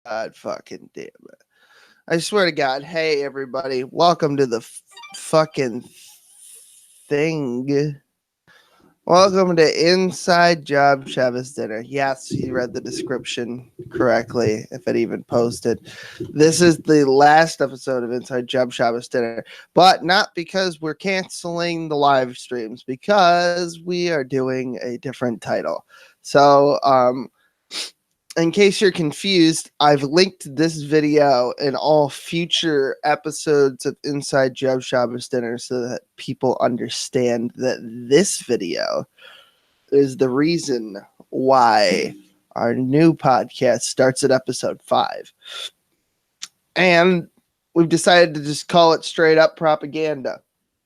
God fucking damn it. I swear to God. Hey, everybody. Welcome to the fucking thing. Welcome to Inside Job Shabbos Dinner. Yes, you read the description correctly, if it even posted. This is the last episode of Inside Job Shabbos Dinner, but not because we're canceling the live streams, because we are doing a different title. So, in case you're confused, I've linked this video in all future episodes of Inside Job Shabbos Dinner so that people understand that this video is the reason why our new podcast starts at episode 5. And we've decided to just call it straight up propaganda.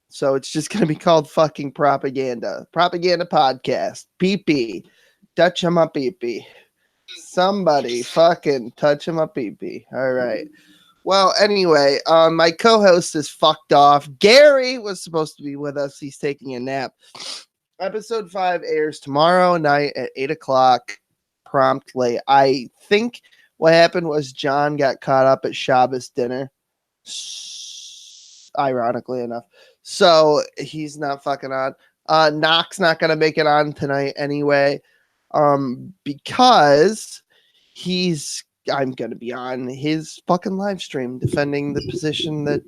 So it's just going to be called fucking propaganda. Propaganda podcast. PP. Touch 'em up, PP. Somebody fucking touch him up, pee. All right. Well, anyway, my co-host is fucked off. Gary was supposed to be with us. He's taking a nap. Episode 5 airs tomorrow night at 8 o'clock promptly. I think what happened was John got caught up at Shabbos dinner, ironically enough. So he's not fucking on. Knock's not going to make it on tonight anyway. Because I'm going to be on his fucking live stream defending the position that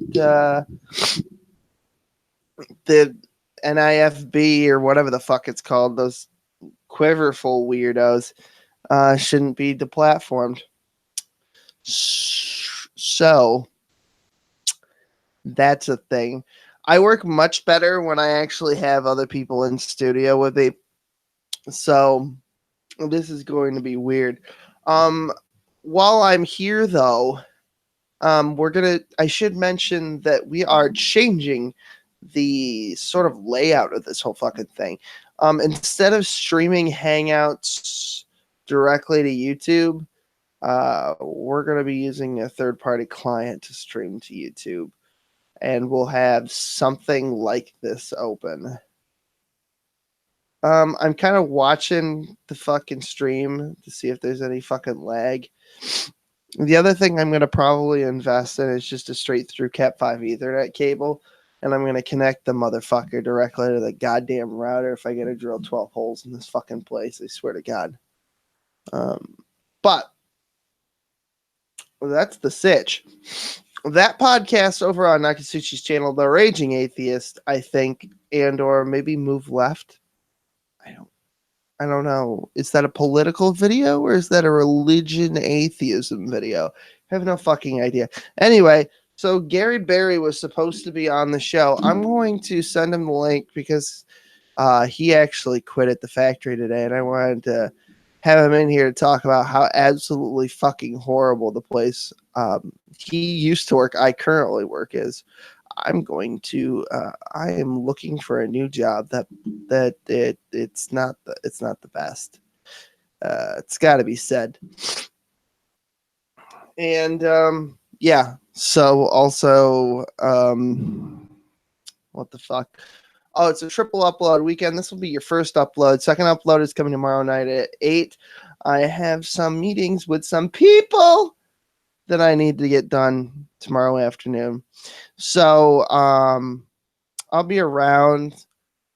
the NIFB or whatever the fuck it's called, those quiverful weirdos, shouldn't be deplatformed. So that's a thing. I work much better when I actually have other people in studio with me. So this is going to be weird. While I'm here, though, I should mention that we are changing the sort of layout of this whole fucking thing. Instead of streaming Hangouts directly to YouTube, we're going to be using a third-party client to stream to YouTube. And we'll have something like this open. I'm kind of watching the fucking stream to see if there's any fucking lag. The other thing I'm going to probably invest in is just a straight through Cat 5 Ethernet cable. And I'm going to connect the motherfucker directly to the goddamn router if I get to drill 12 holes in this fucking place. I swear to God. But that's the sitch. That podcast over on Nakatsuchi's channel, The Raging Atheist, I think, and or maybe Move Left. I don't know. Is that a political video or is that a religion atheism video? I have no fucking idea. Anyway, so Gary Berry was supposed to be on the show. I'm going to send him the link because he actually quit at the factory today, and I wanted to have him in here to talk about how absolutely fucking horrible the place he used to work, I currently work, is. I'm going to. I am looking for a new job. It's not the best. It's got to be said. And yeah. So also, what the fuck? Oh, it's a triple upload weekend. This will be your first upload. Second upload is coming tomorrow night at 8. I have some meetings with some people that I need to get done tomorrow afternoon. So I'll be around,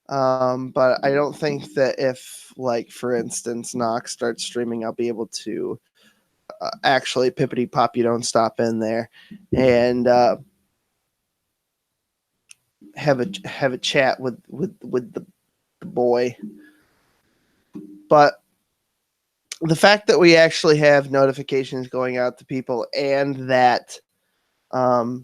but I don't think that if, like, for instance, Nox starts streaming, I'll be able to actually pippity pop you don't stop in there and have a chat with the boy. But the fact that we actually have notifications going out to people and that I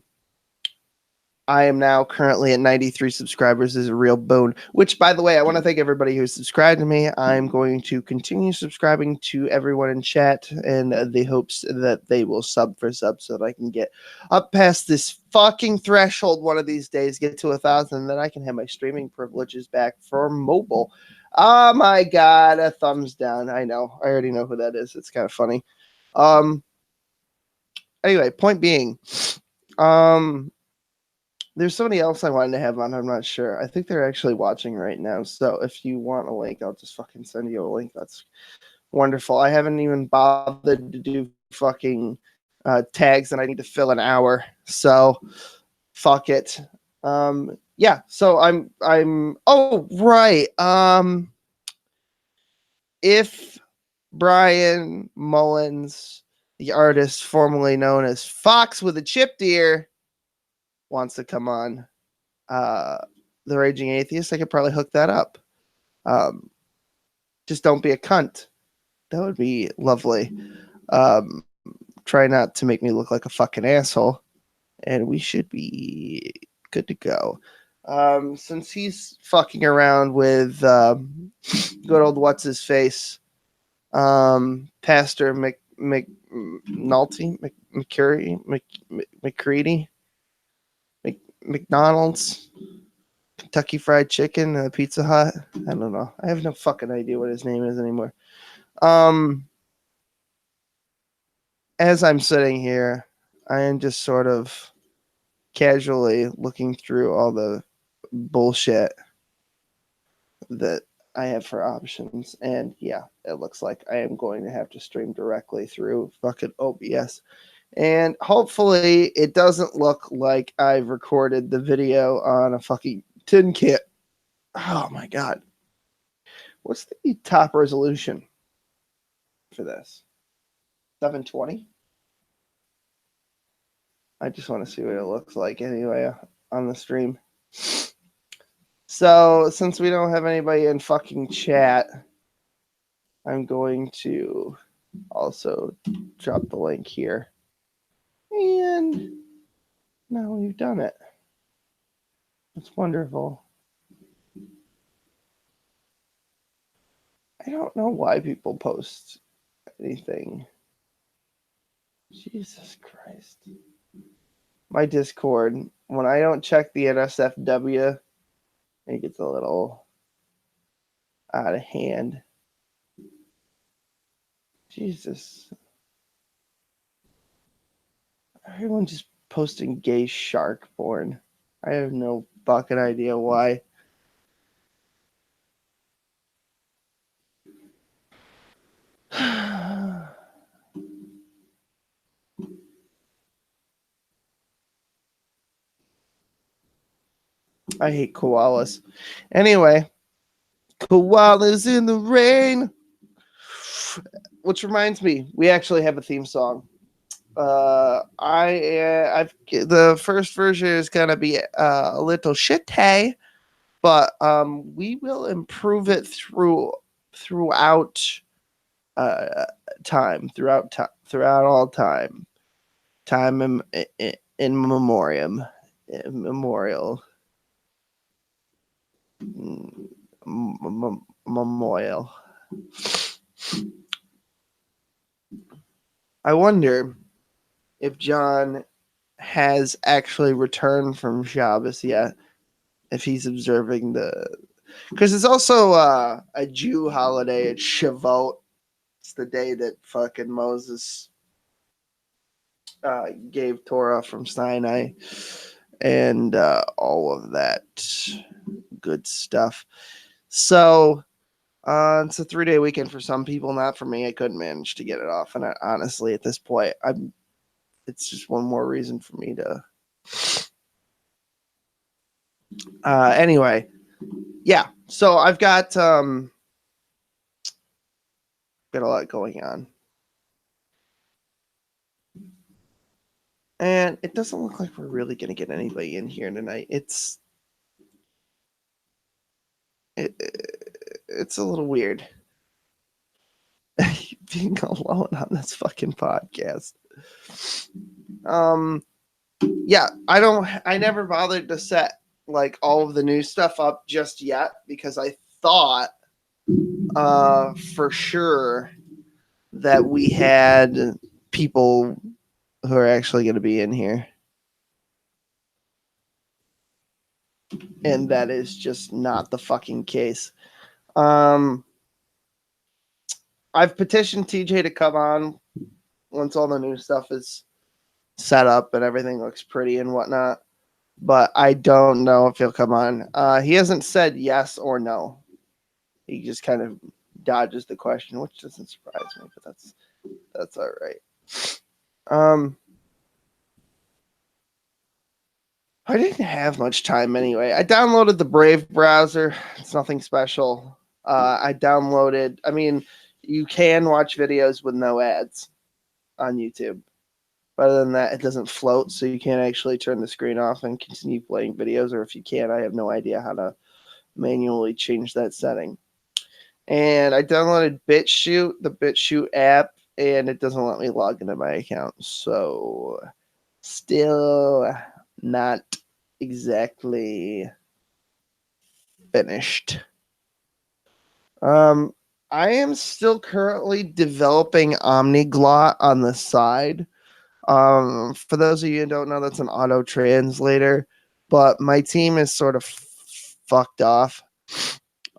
am now currently at 93 subscribers is a real boon, which, by the way, I want to thank everybody who's subscribed to me. I'm going to continue subscribing to everyone in chat in the hopes that they will sub for sub so that I can get up past this fucking threshold one of these days, get to 1,000, and then I can have my streaming privileges back for mobile. Oh my God, a thumbs down. I know. I already know who that is. It's kind of funny. Anyway, point being, there's somebody else I wanted to have on. I'm not sure. I think they're actually watching right now. So if you want a link, I'll just fucking send you a link. That's wonderful. I haven't even bothered to do fucking tags and I need to fill an hour. So fuck it. Yeah, so I'm oh right. If Brian Mullins, the artist formerly known as Fox with a Chipped Ear, wants to come on The Raging Atheist, I could probably hook that up. Just don't be a cunt. That would be lovely. Try not to make me look like a fucking asshole, and we should be good to go. Since he's fucking around with good old what's his face, Pastor McNulty, McCready, McDonald's, Kentucky Fried Chicken, Pizza Hut. I don't know. I have no fucking idea what his name is anymore. As I'm sitting here, I am just sort of casually looking through all the bullshit that I have for options. And yeah, it looks like I am going to have to stream directly through fucking OBS. And hopefully it doesn't look like I've recorded the video on a fucking tin can. Oh my God. What's the top resolution for this? 720? I just want to see what it looks like anyway on the stream. So since we don't have anybody in fucking chat, I'm going to also drop the link here. And now we've done it. It's wonderful. I don't know why people post anything. Jesus Christ. My Discord, when I don't check the NSFW, it gets a little out of hand. Jesus. Everyone's just posting gay shark porn. I have no fucking idea why. I hate koalas. Anyway, koalas in the rain. Which reminds me, we actually have a theme song. I've the first version is gonna be a little shitty, but we will improve it throughout time, throughout all time in memoriam, memorial. Memorial. I wonder if John has actually returned from Shabbos yet, if he's observing because it's also a Jew holiday. It's Shavuot. It's the day that fucking Moses gave Torah from Sinai and all of that good stuff. So it's a 3-day weekend for some people, not for me. I couldn't manage to get it off, and honestly, at this point, it's just one more reason for me to. Anyway, yeah. So I've got a lot going on, and it doesn't look like we're really gonna get anybody in here tonight. It's a little weird being alone on this fucking podcast. Yeah, I never bothered to set like all of the new stuff up just yet because I thought for sure that we had people who are actually going to be in here. And that is just not the fucking case. I've petitioned TJ to come on once all the new stuff is set up and everything looks pretty and whatnot. But I don't know if he'll come on. He hasn't said yes or no. He just kind of dodges the question, which doesn't surprise me, but that's all right. I didn't have much time anyway. I downloaded the Brave browser. It's nothing special. I mean, you can watch videos with no ads on YouTube. But other than that, it doesn't float, so you can't actually turn the screen off and continue playing videos. Or if you can, I have no idea how to manually change that setting. And I downloaded BitChute, the BitChute app, and it doesn't let me log into my account. So, still not exactly finished. Um, I am still currently developing Omniglot on the side. For those of you who don't know, that's an auto translator, but my team is sort of fucked off.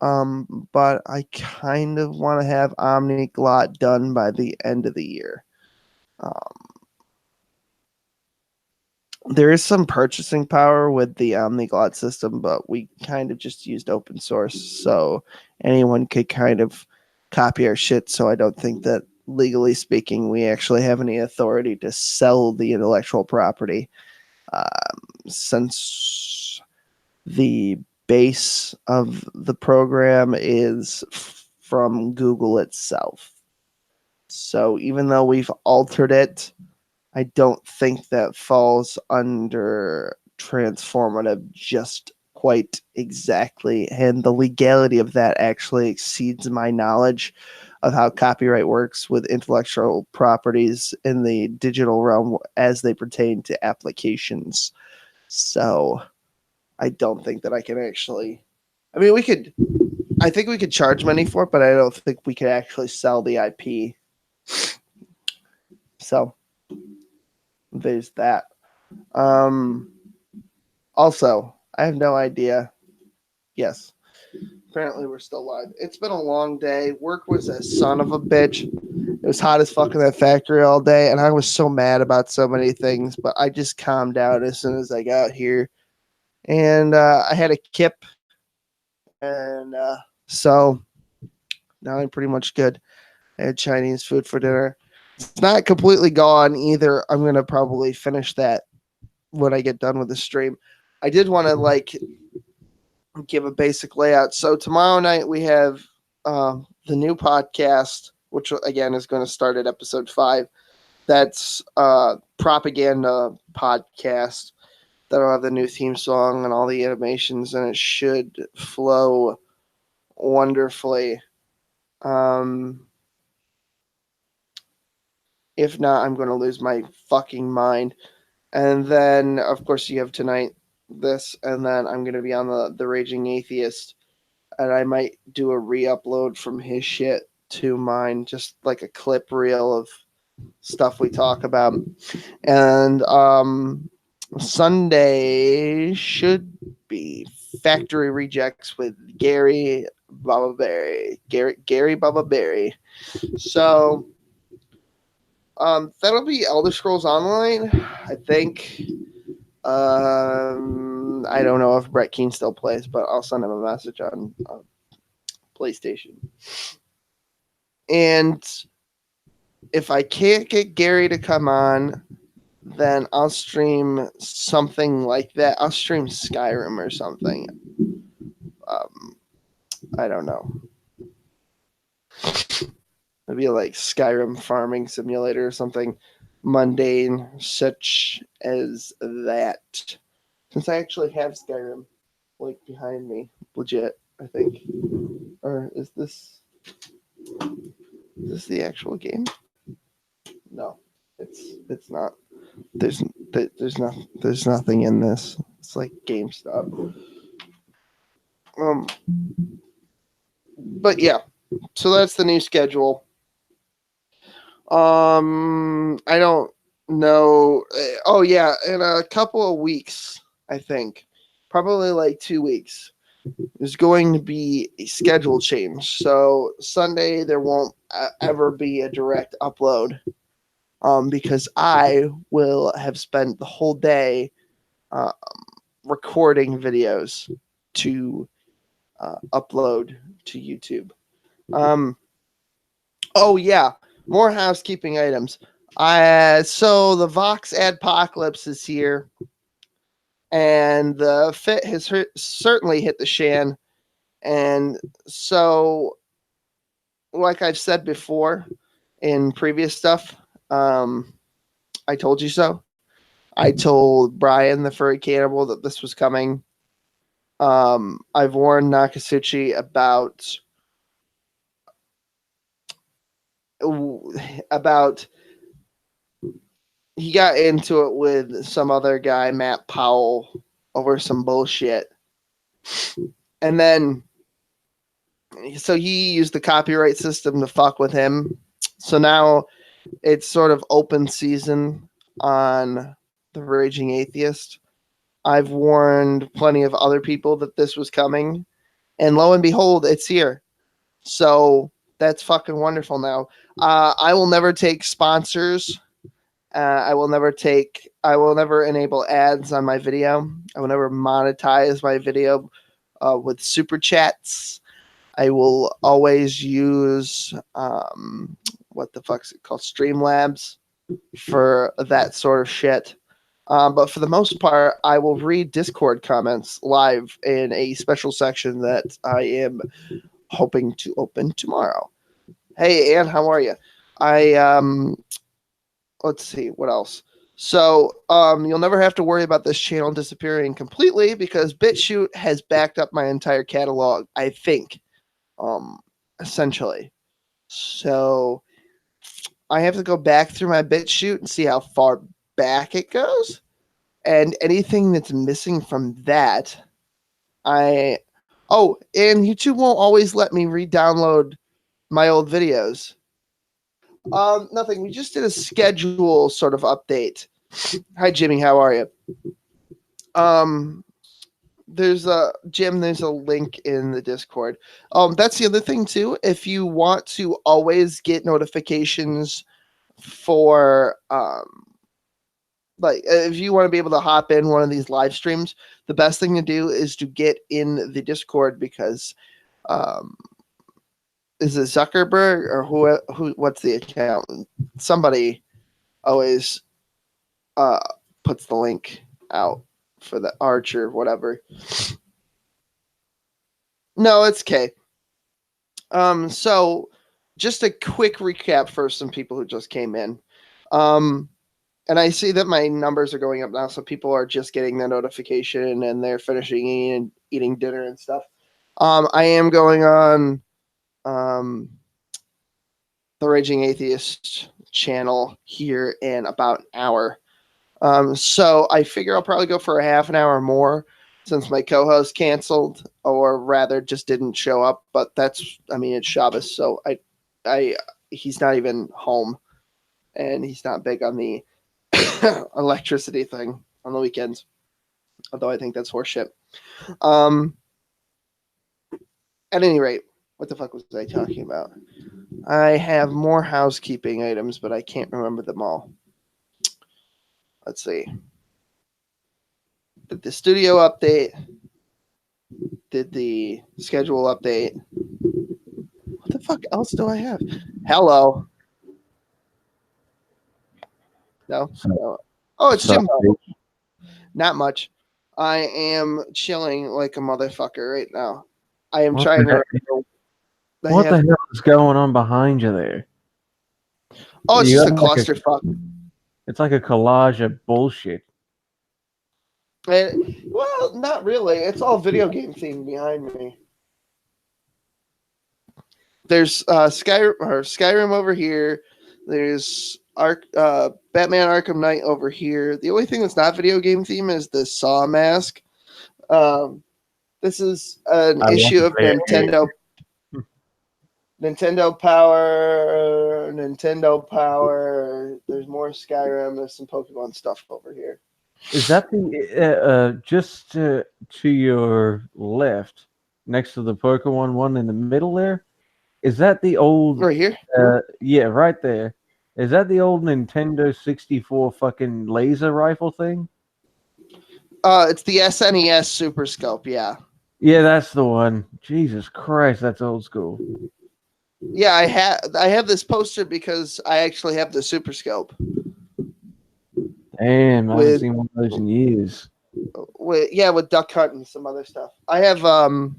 But I kind of want to have Omniglot done by the end of the year. There is some purchasing power with the Omniglot system, but we kind of just used open source, so anyone could kind of copy our shit. So I don't think that legally speaking, we actually have any authority to sell the intellectual property, since the base of the program is from Google itself. So even though we've altered it, I don't think that falls under transformative just quite exactly. And the legality of that actually exceeds my knowledge of how copyright works with intellectual properties in the digital realm as they pertain to applications. So I don't think that I can actually. I mean, I think we could charge money for it, but I don't think we could actually sell the IP. So there's that. Um, Also, I have no idea. Yes, apparently we're still live. It's been a long day. Work was a son of a bitch. It was hot as fuck in that factory all day, and I was so mad about so many things, but I just calmed down as soon as I got here. And I had a kip, and so now I'm pretty much good. I had Chinese food for dinner. It's not completely gone either. I'm going to probably finish that when I get done with the stream. I did want to give a basic layout. So tomorrow night we have the new podcast, which again is going to start at episode 5. That's propaganda podcast. That'll have the new theme song and all the animations, and it should flow wonderfully. If not, I'm going to lose my fucking mind. And then, of course, you have tonight this, and then I'm going to be on the Raging Atheist, and I might do a re-upload from his shit to mine, just like a clip reel of stuff we talk about. And Sunday should be Factory Rejects with Gary Baba Berry. Gary Baba Berry. So that'll be Elder Scrolls Online, I think. I don't know if Brett Keane still plays, but I'll send him a message on PlayStation. And if I can't get Gary to come on, then I'll stream something like that. I'll stream Skyrim or something. I don't know. Maybe like Skyrim farming simulator or something mundane, such as that. Since I actually have Skyrim like behind me, legit, I think. Or is this the actual game? No, it's not. There's nothing in this. It's like GameStop. But yeah, so that's the new schedule. I don't know. Oh yeah, in a couple of weeks, I think, probably like 2 weeks, there's going to be a schedule change. So Sunday there won't ever be a direct upload, because I will have spent the whole day recording videos to upload to YouTube. Oh yeah, more housekeeping items. So the Vox Adpocalypse is here, and the fit has certainly hit the shan. And so, like I've said before in previous stuff, I told you so. I told Brian, the furry cannibal, that this was coming. I've warned Nakasuchi about he got into it with some other guy, Matt Powell, over some bullshit. And then so he used the copyright system to fuck with him. So now it's sort of open season on the Raging Atheist. I've warned plenty of other people that this was coming, and lo and behold, it's here. So that's fucking wonderful now. I will never take sponsors. I will never enable ads on my video. I will never monetize my video with super chats. I will always use what the fuck's it called, Streamlabs, for that sort of shit. But for the most part, I will read Discord comments live in a special section that I am hoping to open tomorrow. Hey, Ann, how are you? Let's see, what else? So, you'll never have to worry about this channel disappearing completely because BitChute has backed up my entire catalog, I think, essentially. So, I have to go back through my BitChute and see how far back it goes. And anything that's missing from that, and YouTube won't always let me re-download my old videos. Nothing. We just did a schedule sort of update. Hi, Jimmy. How are you? There's a link in the Discord. That's the other thing too. If you want to always get notifications for like if you want to be able to hop in one of these live streams, the best thing to do is to get in the Discord because is it Zuckerberg or who what's the account? Somebody always puts the link out for the Archer, whatever. No, it's okay. So just a quick recap for some people who just came in. And I see that my numbers are going up now, so people are just getting their notification and they're finishing eating dinner and stuff. I am going on the Raging Atheist channel here in about an hour. So I figure I'll probably go for a half an hour more since my co-host canceled, or rather just didn't show up. But it's Shabbos, so he's not even home, and he's not big on the electricity thing on the weekends. Although I think that's horseshit. At any rate, what the fuck was I talking about? I have more housekeeping items, but I can't remember them all. Let's see. Did the studio update? Did the schedule update? What the fuck else do I have? Hello. No. Oh, it's Jim. Not much. I am chilling like a motherfucker right now. I am trying to. What the hell is going on behind you there? Oh, it's just a clusterfuck. It's like a collage of bullshit. Well, not really. It's all video game themed behind me. There's Skyrim over here. There's Batman Arkham Knight over here. The only thing that's not video game theme is the Saw mask. This is an issue of Nintendo. Nintendo Power. There's more Skyrim. There's some Pokemon stuff over here. Is that the just to your left, next to the Pokemon one in the middle there? Is that the old right here? Yeah, right there. Is that the old Nintendo 64 fucking laser rifle thing? It's the SNES Super Scope. Yeah. Yeah, that's the one. Jesus Christ, that's old school. Yeah, I have this poster because I actually have the Super Scope Damn, I haven't with seen one of those in years. with Duck Hunt and some other stuff. I have an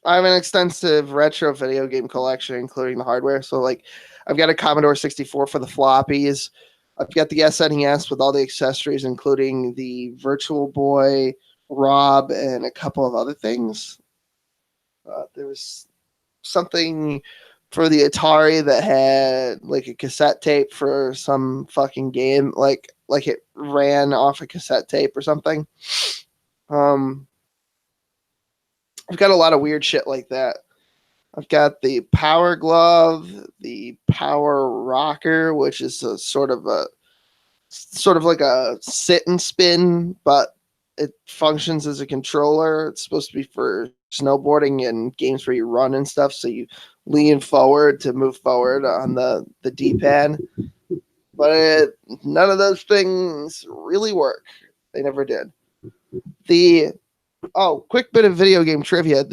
extensive retro video game collection, including the hardware. So like, I've got a Commodore 64 for the floppies. I've got the SNES with all the accessories, including the Virtual Boy, Rob, and a couple of other things. There was something for the Atari that had like a cassette tape for some fucking game, like it ran off a cassette tape or something. Um, I've got a lot of weird shit like that. I've got the Power Glove, the Power Rocker, which is a sort of like a sit and spin, but it functions as a controller. It's supposed to be for snowboarding and games where you run and stuff. So you lean forward to move forward on the D-pad. But none of those things really work. They never did. Quick bit of video game trivia.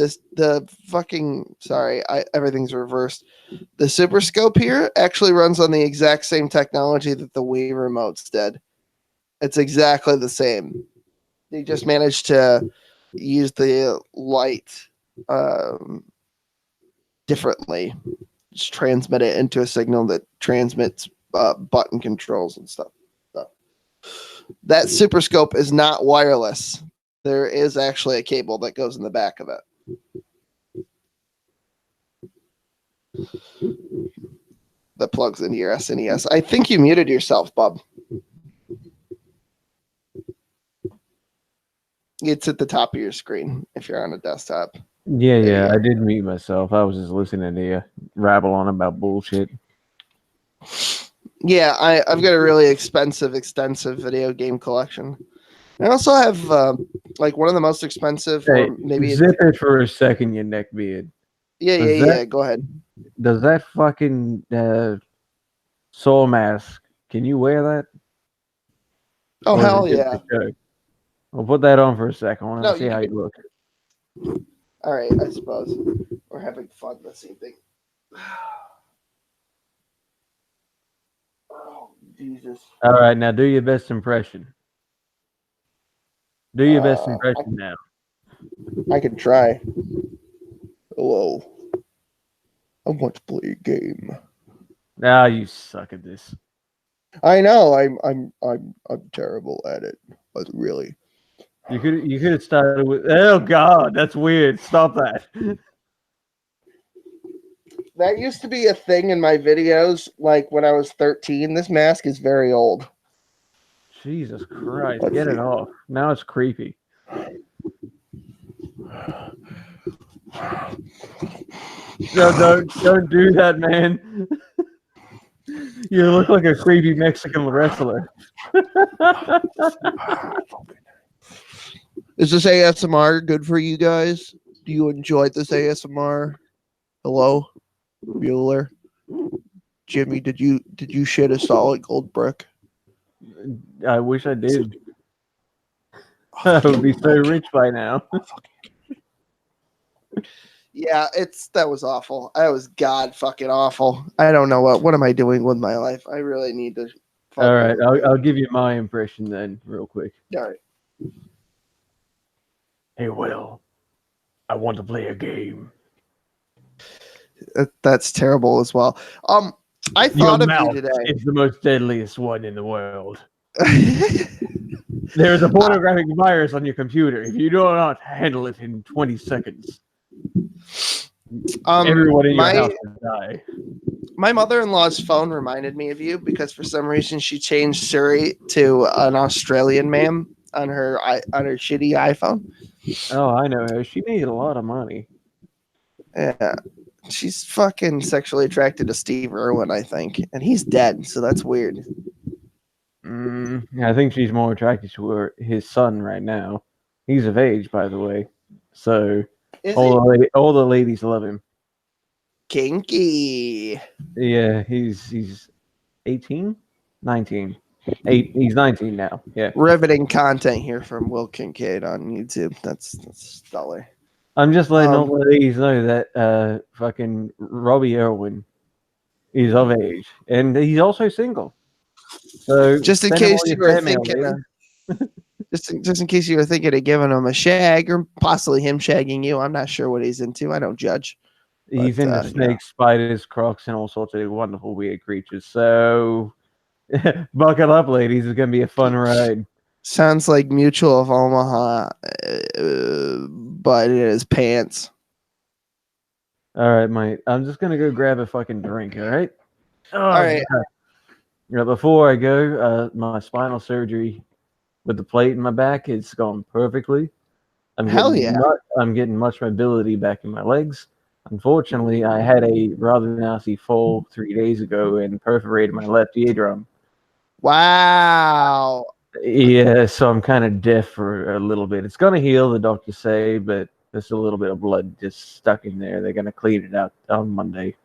Everything's reversed. The Super Scope here actually runs on the exact same technology that the Wii remotes did. It's exactly the same. They just managed to use the light differently. Just transmit it into a signal that transmits button controls and stuff. So, that Super Scope is not wireless. There is actually a cable that goes in the back of it that plugs into your SNES. I think you muted yourself, Bob. It's at the top of your screen if you're on a desktop. Yeah, I did mute myself. I was just listening to you rabble on about bullshit. Yeah, I've got a really extensive video game collection. I also have like one of the most expensive, or maybe zip it for a second, you neckbeard. Yeah. Go ahead. Does that fucking soul mask? Can you wear that? Oh hell yeah! I'll put that on for a second. I want to see how you look. All right, I suppose we're having fun this evening. Oh Jesus! All right, now do your best impression. Do your best impression now. I can try. Hello. I want to play a game. Ah, you suck at this. I know. I'm terrible at it. But really. You could have started with. Oh God, that's weird. Stop that. That used to be a thing in my videos, like when I was 13. This mask is very old. Jesus Christ, get it off. Now it's creepy. No, don't do that, man. You look like a creepy Mexican wrestler. Is this ASMR good for you guys? Do you enjoy this ASMR? Hello, Bueller. Jimmy, did you shit a solid gold brick? I wish I did. I would be so rich by now. Yeah, that was awful. I was god fucking awful. I don't know what am I doing with my life. I really need to. All right, I'll give you my impression then, real quick. All right. Hey, Will, I want to play a game. That's terrible as well. I thought of you today. It's the most deadliest one in the world. There is a pornographic virus on your computer. If you do not handle it in 20 seconds, everyone in your house will die. My mother-in-law's phone reminded me of you because for some reason she changed Siri to an Australian ma'am on her shitty iPhone. Oh, I know her. She made a lot of money. Yeah. She's fucking sexually attracted to Steve Irwin, I think. And he's dead, so that's weird. I think she's more attracted to his son right now. He's of age, by the way. So all the ladies love him. Kinky. Yeah, he's 18? 19. He's 19 now. Yeah. Riveting content here from Will Kincaid on YouTube. That's stellar. I'm just letting all the ladies know that fucking Robbie Irwin is of age, and he's also single. So just in send him case all your you were fan mail, thinking, ladies. just in case you were thinking of giving him a shag or possibly him shagging you. I'm not sure what he's into. I don't judge. He's But into snakes, spiders, crocs, and all sorts of wonderful weird creatures. So buckle up, ladies. It's gonna be a fun ride. sounds like Mutual of Omaha, but it is pants. All right, mate. I'm just gonna go grab a fucking drink. All right. All Oh, right. yeah. Before I go, my spinal surgery with the plate in my back is going perfectly. Hell yeah. I'm getting much mobility back in my legs. Unfortunately, I had a rather nasty fall 3 days ago and perforated my left eardrum. Wow. Yeah, so I'm kind of deaf for a little bit. It's gonna heal, the doctors say, but there's a little bit of blood just stuck in there. They're gonna clean it out on Monday.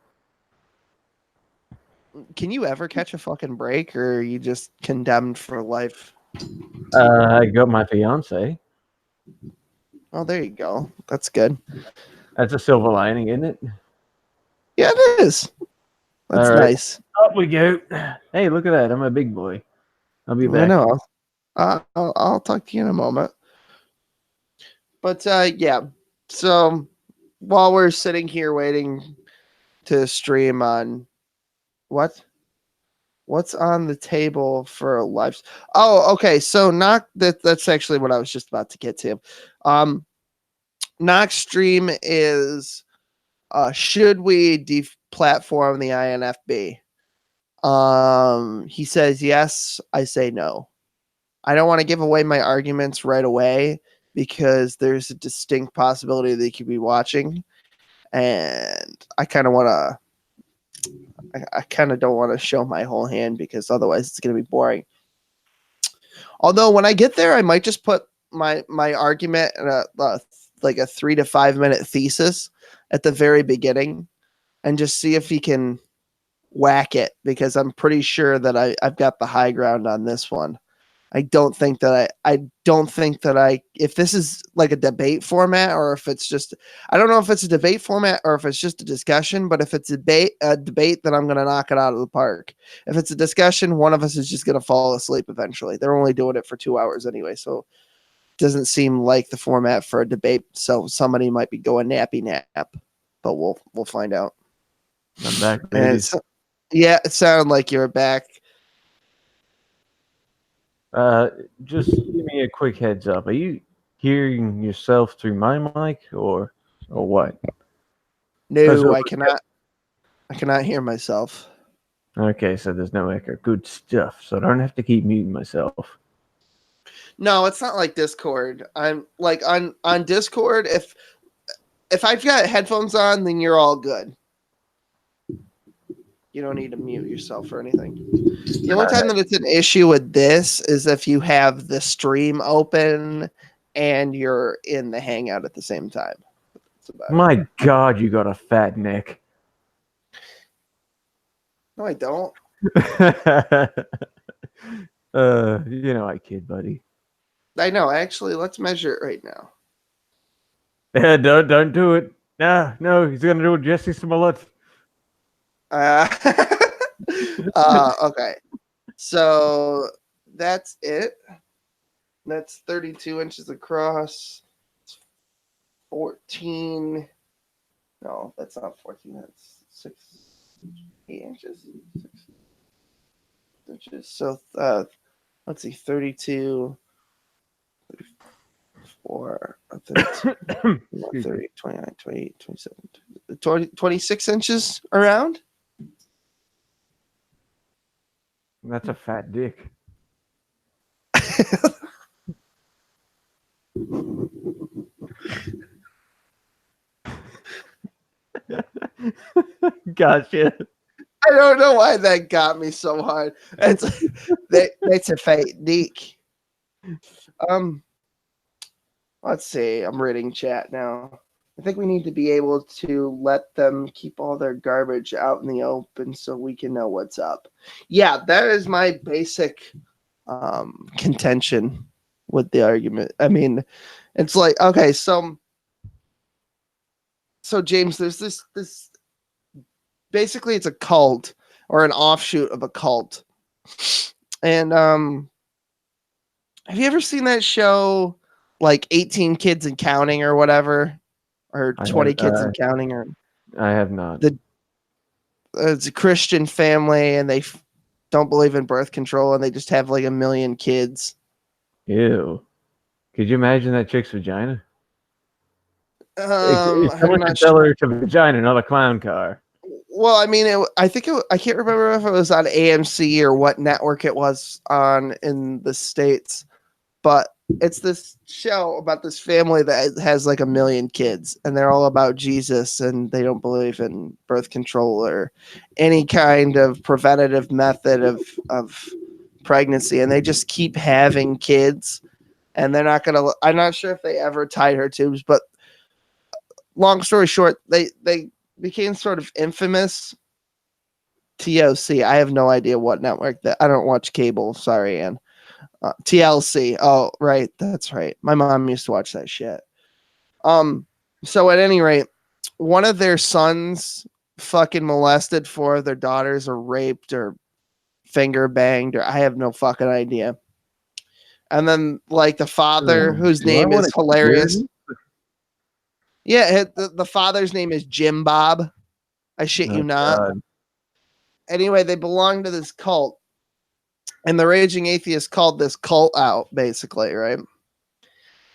Can you ever catch a fucking break, or are you just condemned for life? I got my fiance. Oh, there you go. That's good. That's a silver lining, isn't it? Yeah, it is. That's All right, nice. up we go. Hey, look at that! I'm a big boy. I'll be I back. know. I'll talk to you in a moment. But yeah. So while we're sitting here waiting to stream on what's on the table for lives? Oh, okay. So not that's actually what I was just about to get to. Knox stream is should we deplatform the INFB? He says yes. I say no. I don't want to give away my arguments right away because there's a distinct possibility they could be watching, and I kind of want to. I kind of don't want to show my whole hand because otherwise it's going to be boring. Although when I get there, I might just put my argument in like a 3 to 5 minute thesis at the very beginning and just see if he can whack it because I'm pretty sure that I've got the high ground on this one. I don't think that if this is like a debate format or if it's just I don't know if it's a debate format or if it's just a discussion, but if it's a debate, then I'm gonna knock it out of the park. If it's a discussion, one of us is just gonna fall asleep eventually. They're only doing it for 2 hours anyway, so it doesn't seem like the format for a debate. So somebody might be going nappy nap, but we'll find out. I'm back, And ladies. yeah, it sounded like you were back. Just give me a quick heads up. Are you hearing yourself through my mic or what? No, I cannot. I cannot hear myself. Okay, so there's no echo. Good stuff. So I don't have to keep muting myself. No, it's not like Discord. I'm like on Discord. If I've got headphones on, then you're all good. You don't need to mute yourself or anything. The only time that it's an issue with this is if you have the stream open and you're in the Hangout at the same time. My God, you got a fat neck. No, I don't. I kid, buddy. I know. Actually, let's measure it right now. Yeah, don't do it. No, he's gonna do it, Jesse Smollett. Okay. So that's it. That's 32 inches across. 14. No, that's not 14. That's 8 inches. 6 inches. So let's see, 32, 34, 32, 30, 29, 28, 27, 26 inches around. That's a fat dick. Gotcha. I don't know why that got me so hard. That's a fake dick. Let's see. I'm reading chat now. I think we need to be able to let them keep all their garbage out in the open so we can know what's up. Yeah, that is my basic contention with the argument. I mean, it's like, okay, so So James, there's this basically it's a cult or an offshoot of a cult. And have you ever seen that show like 18 Kids and Counting or whatever? Or I 20 have Kids and Counting, or I have not. the it's a Christian family and they don't believe in birth control and they just have like a million kids. Ew. Could you imagine that chick's vagina? If I'm someone not could sure. tell her it's a vagina, not a clown car. Well, I mean, I think I can't remember if it was on AMC or what network it was on in the States, but it's this show about this family that has like a million kids and they're all about Jesus and they don't believe in birth control or any kind of preventative method of pregnancy, and they just keep having kids, and they're not gonna, I'm not sure if they ever tied her tubes, but long story short, they became sort of infamous. TOC, I have no idea what network that, I don't watch cable, sorry, Ann. TLC. Oh, right. That's right. My mom used to watch that shit. Um, so at any rate, one of their sons fucking molested four of their daughters or raped or finger banged, or I have no fucking idea. And then like the father, whose Do I name want is to hear hilarious. this? Yeah, the father's name is Jim Bob. I shit you Oh, not. God. Anyway, they belong to this cult. And the Raging Atheist called this cult out, basically, right?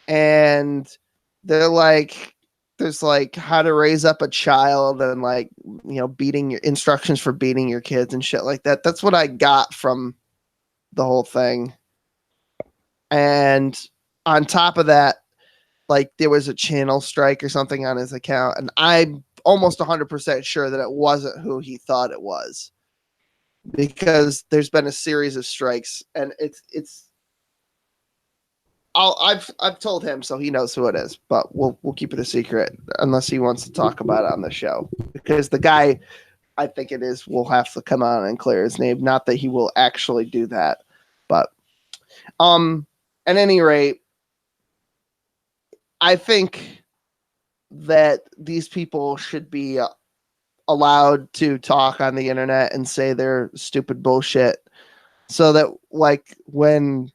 And they're like, there's like how to raise up a child and like, beating your instructions for beating your kids and shit like that. That's what I got from the whole thing. And on top of that, like there was a channel strike or something on his account, and I'm almost 100% sure that it wasn't who he thought it was, because there's been a series of strikes, and it's I've told him, so he knows who it is, but we'll keep it a secret unless he wants to talk about it on the show, because the guy I think it is will have to come on and clear his name. Not that he will actually do that, but at any rate, I think that these people should be allowed to talk on the internet and say their stupid bullshit, so that like when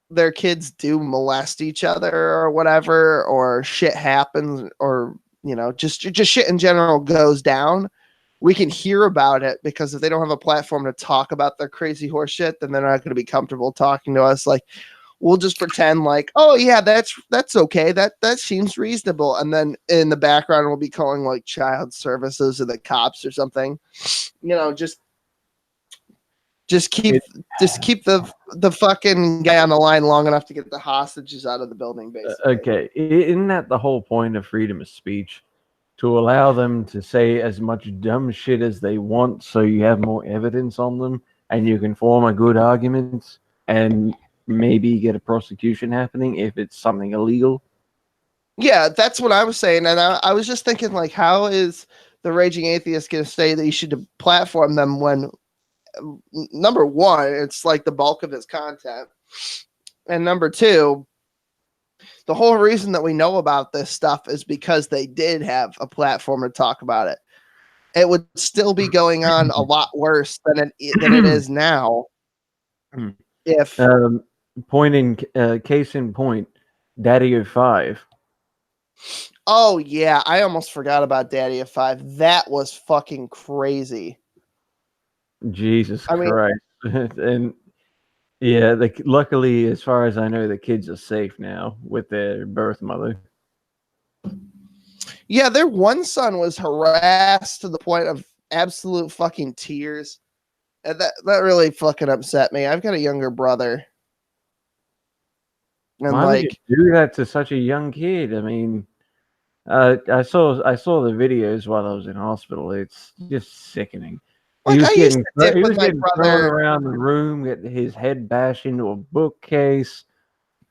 their kids do molest each other or whatever, or shit happens, or just shit in general goes down, we can hear about it, because if they don't have a platform to talk about their crazy horse shit, then they're not going to be comfortable talking to us. Like, we'll just pretend like, oh yeah, that's okay, that seems reasonable, and then in the background we'll be calling like child services or the cops or something. Just keep It, just keep the fucking guy on the line long enough to get the hostages out of the building, basically. okay, isn't that the whole point of freedom of speech? To allow them to say as much dumb shit as they want, so you have more evidence on them, and you can form a good argument, and maybe get a prosecution happening if it's something illegal. Yeah, that's what I was saying, and I was just thinking, like, how is the Raging Atheist going to say that you should platform them when, number one, it's like the bulk of his content, and number two, the whole reason that we know about this stuff is because they did have a platform to talk about it. It would still be going on a lot worse than it is now. If Case in point, Daddy of Five. Oh yeah, I almost forgot about Daddy of Five. That was fucking crazy. Jesus I mean, Christ. And yeah, luckily, as far as I know, the kids are safe now with their birth mother. yeah, their one son was harassed to the point of absolute fucking tears. And that really fucking upset me. I've got a younger brother. And Why would you like do that to such a young kid? I mean, I saw the videos while I was in hospital. It's just sickening. He I was used getting to dip he with was my getting thrown brother. around the room, getting his head bashed into a bookcase.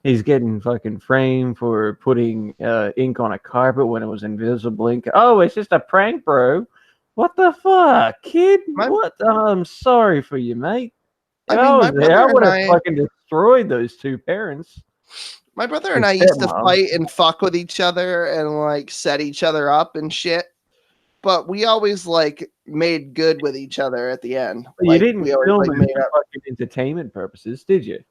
He's getting fucking framed for putting ink on a carpet when it was invisible ink. Oh, it's just a prank, bro. What the fuck, kid? My What? I'm sorry for you, mate. I If I mean, was my there, brother I would and have I fucking destroyed those two parents. My brother and His I used to stepmom. fight and fuck with each other and like set each other up and shit. But we always like made good with each other at the end. You Like didn't we always film like it made for up. fucking entertainment purposes, did you?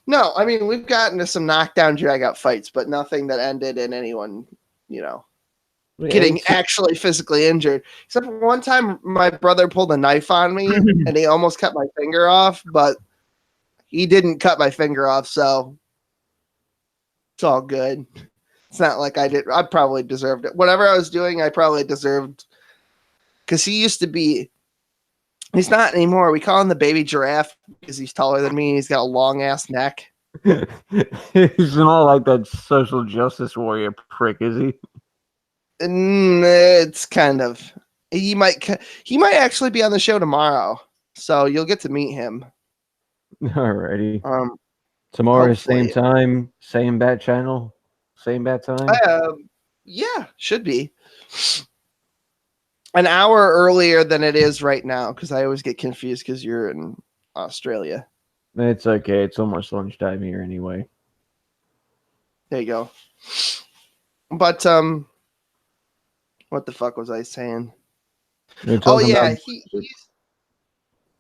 No, I mean we've gotten to some knockdown drag out fights, but nothing that ended in anyone, getting It's actually physically injured. Except for one time my brother pulled a knife on me and he almost cut my finger off, but he didn't cut my finger off, so it's all good. It's not like I did. I probably deserved it. Whatever I was doing, I probably deserved. Because he used to be. He's not anymore. We call him the baby giraffe because he's taller than me. And he's got a long ass neck. he's not like that social justice warrior prick, is he? And it's kind of. He might actually be on the show tomorrow, so you'll get to meet him. Alrighty. Um, Tomorrow, same hopefully. time, same bat channel, same bat time. Yeah, should be an hour earlier than it is right now because I always get confused because you're in Australia. It's okay. It's almost lunchtime here anyway. There you go. But what the fuck was I saying? You're Oh talking yeah, about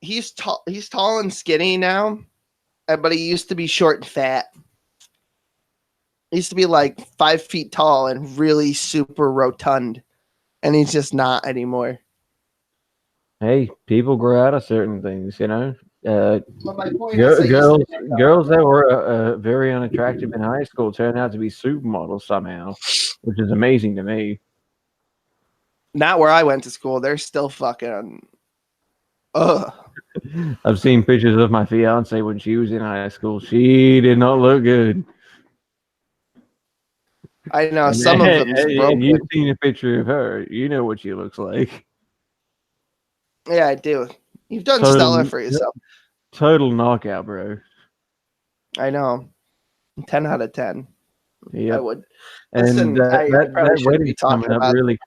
he's tall. He's tall and skinny now, but he used to be short and fat. He used to be like 5 feet tall and really super rotund, and he's just not anymore. hey, people grow out of certain things, you know. But my point is, Girls that were very unattractive in high school turn out to be supermodels somehow, which is amazing to me. not where I went to school. They're still fucking. Ugh. I've seen pictures of my fiance when she was in high school. She did not look good. I know And, some of them's and broken. you've seen a picture of her. You know what she looks like. Yeah, I do. You've done Total, stellar for yourself. total knockout, bro. I know. 10 out of 10. I Yep. would. And Listen, I probably shouldn't be wedding's coming talking up about. really.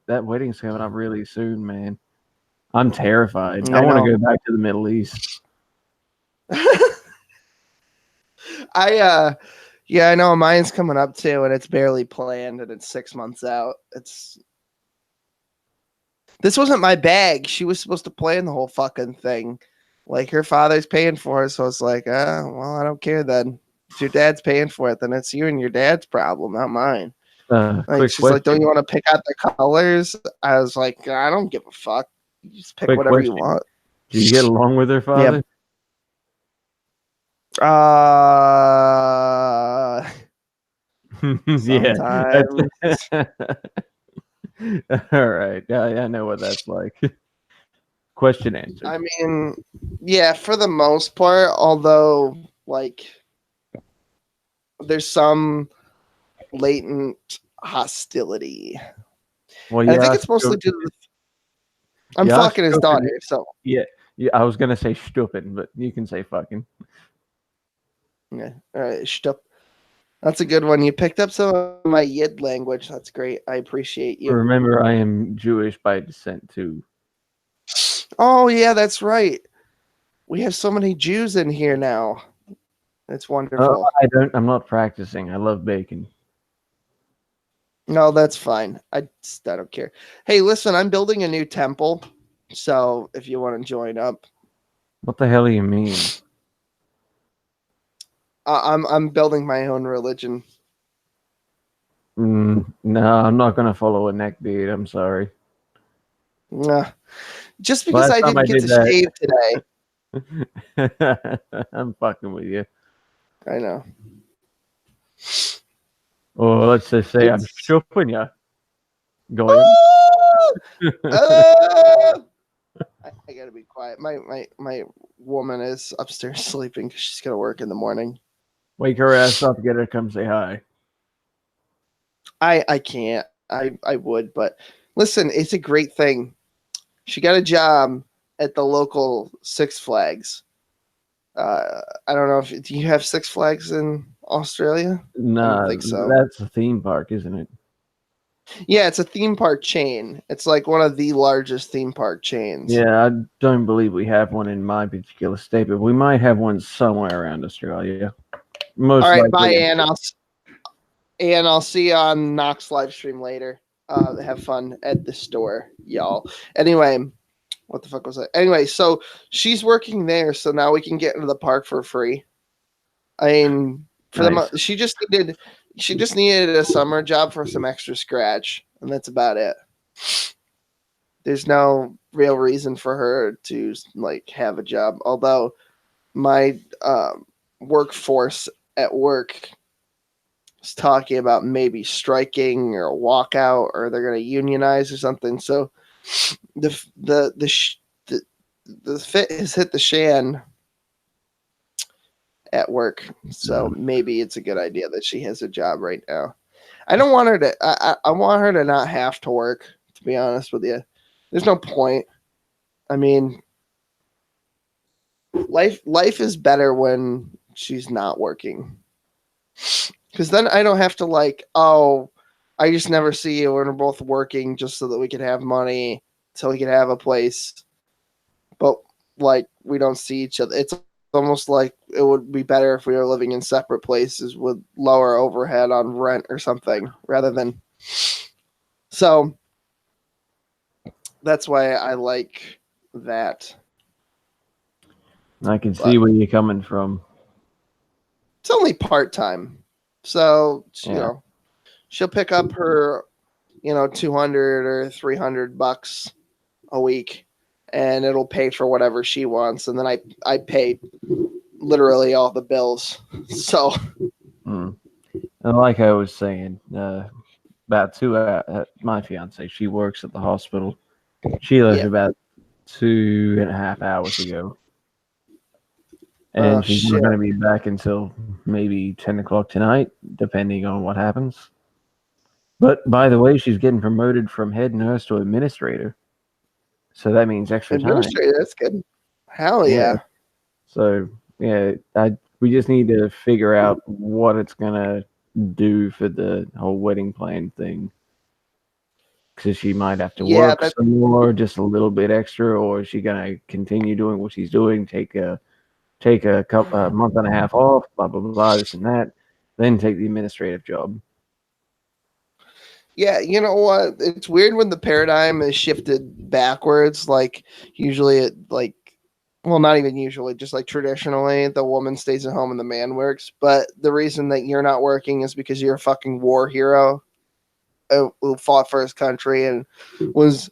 That wedding's coming up really soon, man. I'm terrified. I I want to know. go back to the Middle East. Yeah, I know mine's coming up too, and it's barely planned, and it's 6 months out. This wasn't my bag. She was supposed to plan the whole fucking thing. Like her father's paying for it, so it's like, well, I don't care then. If your dad's paying for it, then it's you and your dad's problem, not mine. Like Quick she's like, don't question. you want to pick out the colors? I was like, I don't give a fuck. You just pick Quick whatever you question. want. Do you get along with her father? Yeah. Sometimes. All right. I know what that's like. Question answered. I mean, yeah, for the most part, although like there's some latent hostility. Well, And I think yeah, it's mostly due to I'm yeah, fucking his daughter, so yeah. I was gonna say stupid, but you can say fucking. yeah. All right, stup. That's a good one. You picked up some of my Yid language. That's great. I appreciate you. Remember, I am Jewish by descent too. Oh yeah, that's right. We have so many Jews in here now. It's wonderful. I'm not practicing. I love bacon. No, that's fine. I don't care. Hey, listen, I'm building a new temple, so if you want to join up, What the hell do you mean? I'm building my own religion. No, I'm not gonna follow a neck beard. I'm sorry. Just because Last I time didn't I get did to shave today. that, I'm fucking with you. I know. Or let's just say I'm shoving you. Go I gotta be quiet. My woman is upstairs sleeping because she's gonna work in the morning. Wake her ass up, get her to come say hi. I can't. I would, but listen, it's a great thing. She got a job at the local Six Flags. I don't know if do you have Six Flags in Australia? I Nah, don't think so. that's a theme park, isn't it? Yeah, it's a theme park chain. It's like one of the largest theme park chains. Yeah, I don't believe we have one in my particular state, but we might have one somewhere around Australia. most All right, likely. bye, Ann. I'll see you on Knox live stream later. Have fun at the store, y'all. Anyway, what the fuck was that? Anyway, so she's working there, so now we can get into the park for free. I mean, for Nice. she just needed a summer job for some extra scratch, and that's about it. There's no real reason for her to like have a job. Although my workforce at work is talking about maybe striking or a walkout, or they're going to unionize or something. So the fit has hit the shan at work. So maybe it's a good idea that she has a job right now. I don't want her to. I want her to not have to work. To be honest with you, there's no point. I mean, life is better when she's not working, because then I don't have to like, oh, I just never see you when we're both working just so that we can have money, so we can have a place, but like we don't see each other. It's almost like it would be better if we were living in separate places with lower overhead on rent or something, rather than. So that's why I like that. I can see where you're coming from. It's only part time, so Yeah. you know she'll pick up her 200 or $300 a week, and it'll pay for whatever she wants, and then I pay literally all the bills. So And like I was saying, about 2 hours, my fiance, she works at the hospital. She left about 2.5 hours ago. And she's not going to be back until maybe 10 o'clock tonight, depending on what happens. But by the way, she's getting promoted from head nurse to administrator. So that means extra time. Administrator, that's good. Hell yeah. So, yeah, we just need to figure out what it's going to do for the whole wedding plan thing. Because she might have to work some more, just a little bit extra, or is she going to continue doing what she's doing, take a month and a half off, blah, blah, blah, this and that, then take the administrative job. Yeah, you know what? It's weird when the paradigm is shifted backwards. Like, usually not even usually, just like traditionally, the woman stays at home and the man works. But the reason that you're not working is because you're a fucking war hero who fought for his country and was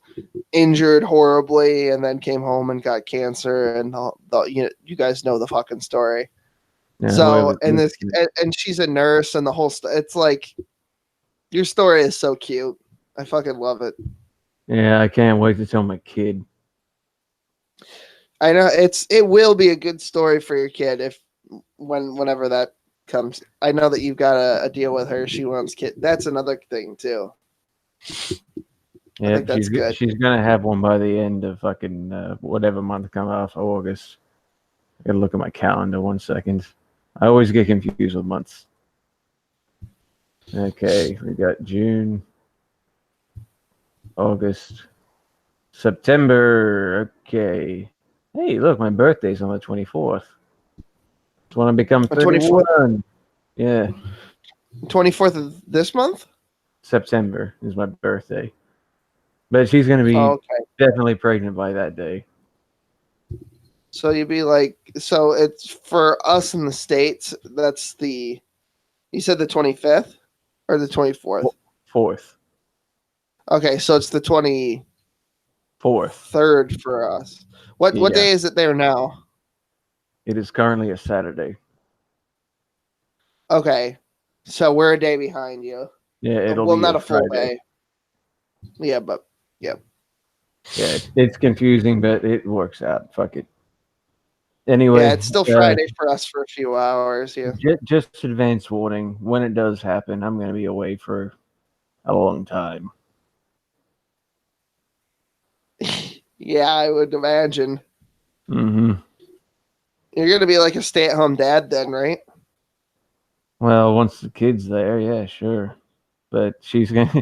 injured horribly and then came home and got cancer. And you guys know the fucking story. Yeah, so, and she's a nurse and the whole it's like, your story is so cute. I fucking love it. Yeah, I can't wait to tell my kid. I know it will be a good story for your kid whenever that comes. I know that you've got a deal with her. She wants kid. That's another thing too. Yeah, I think that's good. She's gonna have one by the end of fucking whatever month comes off August. I gotta look at my calendar 1 second. I always get confused with months. Okay, we got June, August, September. Okay. Hey, look, my birthday's on the 24th. It's when I become 31. Yeah. 24th of this month? September is my birthday. But she's going to be definitely pregnant by that day. So you'd be like, so it's for us in the States, that's you said the 25th or the 24th? 4th. Okay, so it's the 24th. 3rd for us. What day is it there now? It is currently a Saturday. Okay, so we're a day behind you. Yeah, it'll be not a full Friday. day. Yeah, but yeah. Yeah, it's confusing, but it works out. Fuck it. Anyway, yeah, it's still Friday for us for a few hours. Yeah, just advance warning. When it does happen, I'm going to be away for a long time. Yeah, I would imagine. Mm-hmm. You're going to be like a stay-at-home dad then, right? Well, once the kid's there, yeah, sure. But she's not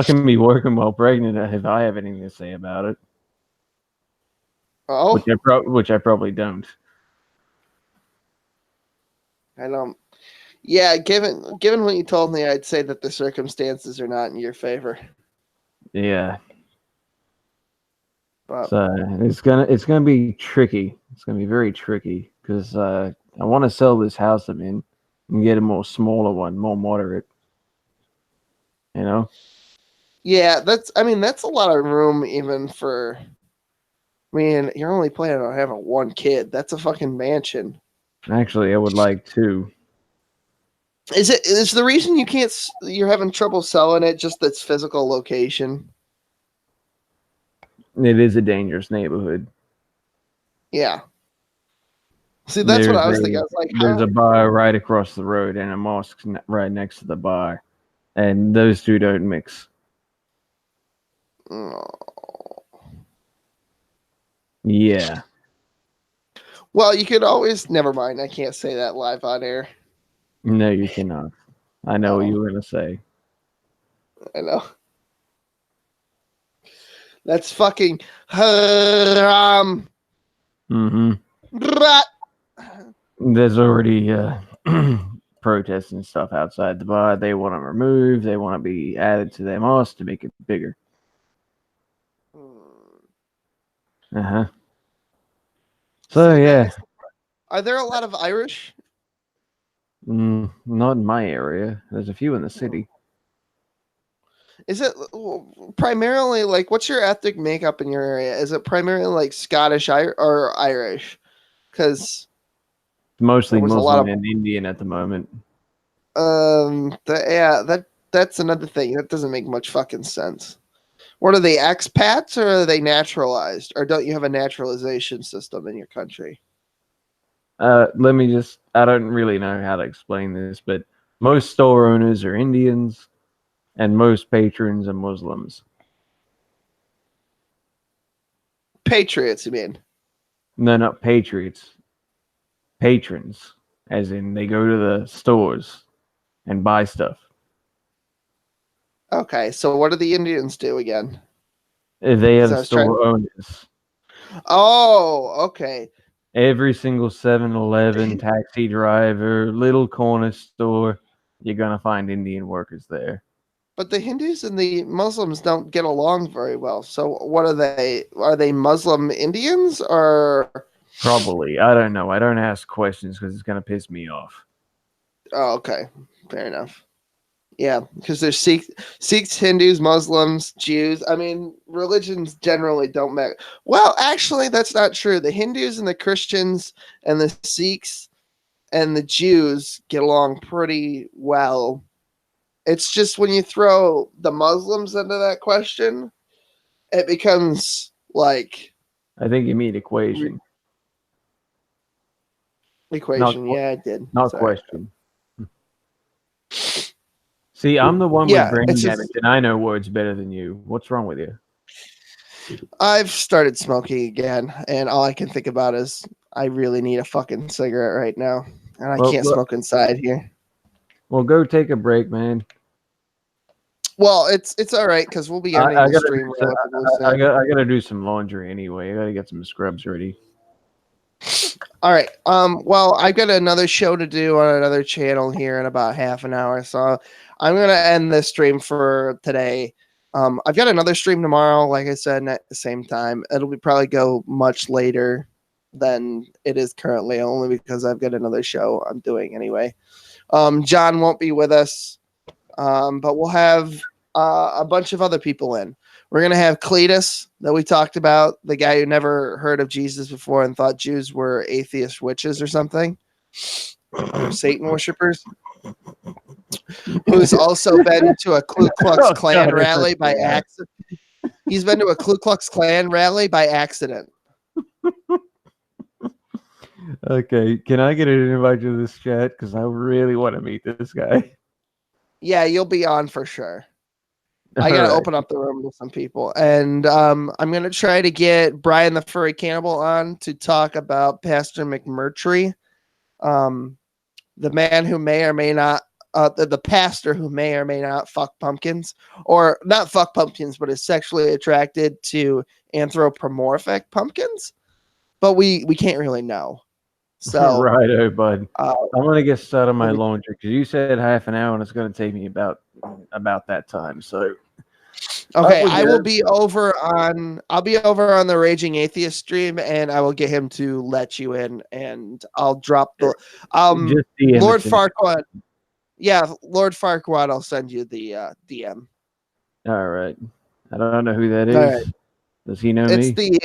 gonna be working while pregnant if I have anything to say about it. Oh, which I probably don't. I don't. Yeah, given what you told me, I'd say that the circumstances are not in your favor. Yeah. But So it's gonna be tricky. It's gonna be very tricky because I want to sell this house I'm in and get a more smaller one, more moderate. You know. yeah, that's a lot of room even for. I mean, you're only planning on having one kid. That's a fucking mansion. Actually, I would like to. Is the reason you can't you're having trouble selling it just its physical location? It is a dangerous neighborhood. Yeah. See, that's what I was thinking. I was like, There's a bar right across the road and a mosque right next to the bar, and those two don't mix. oh. Yeah. Well, you could always. Never mind. I can't say that live on air. No, you cannot. I know what Oh, you were gonna say. I know. That's fucking haram. Mm-hmm. Brat. There's already protests and stuff outside the bar. They want to remove. They want to be added to their mosque to make it bigger. Uh-huh. So See, yeah, are there a lot of Irish? not in my area. There's a few in the city. Is it primarily like what's your ethnic makeup in your area? Is it primarily like Scottish or Irish? Because there Mostly was a lot Muslim of and Indian at the moment. that's another thing that doesn't make much fucking sense. What are they, expats or are they naturalized, or don't you have a naturalization system in your country? Let me just. I don't really know how to explain this, but most store owners are Indians, and most patrons are Muslims. Patriots, you mean? No, not patriots. Patrons, as in they go to the stores and buy stuff. Okay, so what do the Indians do again? They are Because the I was trying. store owners. Oh, okay. Every single 7-Eleven, taxi driver, little corner store, you're going to find Indian workers there. But the Hindus and the Muslims don't get along very well. So what are they? Are they Muslim Indians or? Probably. I don't know. I don't ask questions because it's going to piss me off. Oh, okay, fair enough. Yeah, because there's Sikhs, Hindus, Muslims, Jews. I mean, religions generally don't matter. Well, actually, that's not true. The Hindus and the Christians and the Sikhs and the Jews get along pretty well. It's just when you throw the Muslims into that question, it becomes like I think you mean equation, not equation. Yeah, I did. not Sorry. question. See, I'm the one with Yeah, brain it's damage, just and I know words better than you. What's wrong with you? I've started smoking again, and all I can think about is I really need a fucking cigarette right now, and I Well, can't smoke inside here. well, go take a break, man. Well, it's all right because we'll be ending I the gotta do stream some, relatively I soon. gotta do some laundry anyway. I gotta get some scrubs ready. All right. Well, I've got another show to do on another channel here in about half an hour, so I'm gonna end this stream for today. I've got another stream tomorrow, like I said, at the same time. It'll be probably go much later than it is currently, only because I've got another show I'm doing anyway. John won't be with us, but we'll have a bunch of other people in. We're going to have Cletus that we talked about, the guy who never heard of Jesus before and thought Jews were atheist witches or something, or Satan worshippers, who's also been to a Ku Klux Oh, Klan God, it rally hurts by my eye. accident. He's been to a Ku Klux Klan rally by accident. Okay, can I get an invite to this chat? Because I really want to meet this guy. Yeah, you'll be on for sure. I All gotta right. open up the room to some people, and I'm gonna try to get Brian the Furry Cannibal on to talk about Pastor McMurtry, the man who may or may not, the pastor who may or may not fuck pumpkins, or not fuck pumpkins, but is sexually attracted to anthropomorphic pumpkins. But we can't really know. So, Righto, bud. uh, I'm gonna get started on my let me- laundry because you said half an hour, and it's gonna take me about that time. So okay, with I will that, be over on. I'll be over on the Raging Atheist stream, and I will get him to let you in, and I'll drop the just DM Lord it to me. Farquaad. Yeah, Lord Farquaad. I'll send you the DM. All right. I don't know who that All right, is. Does he know it's me?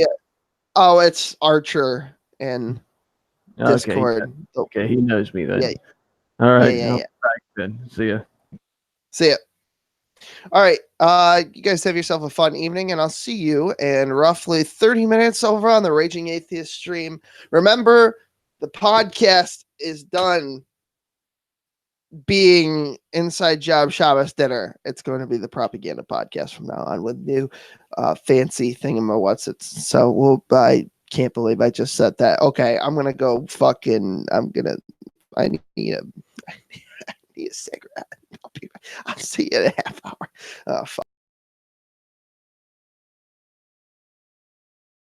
it's Archer in Okay. Discord. Oh, Okay, he knows me yeah, then. All yeah, right. yeah, I'm yeah. back then. See ya. See ya. All right. You guys have yourself a fun evening, and I'll see you in roughly 30 minutes over on the Raging Atheist stream. Remember, the podcast is done being Inside Job Shabbos Dinner. It's going to be the propaganda podcast from now on with new fancy thingamawhatsits. So I can't believe I just said that. Okay, I'm gonna go fucking. I need a cigarette. I'll see you in a half hour. Oh, fuck.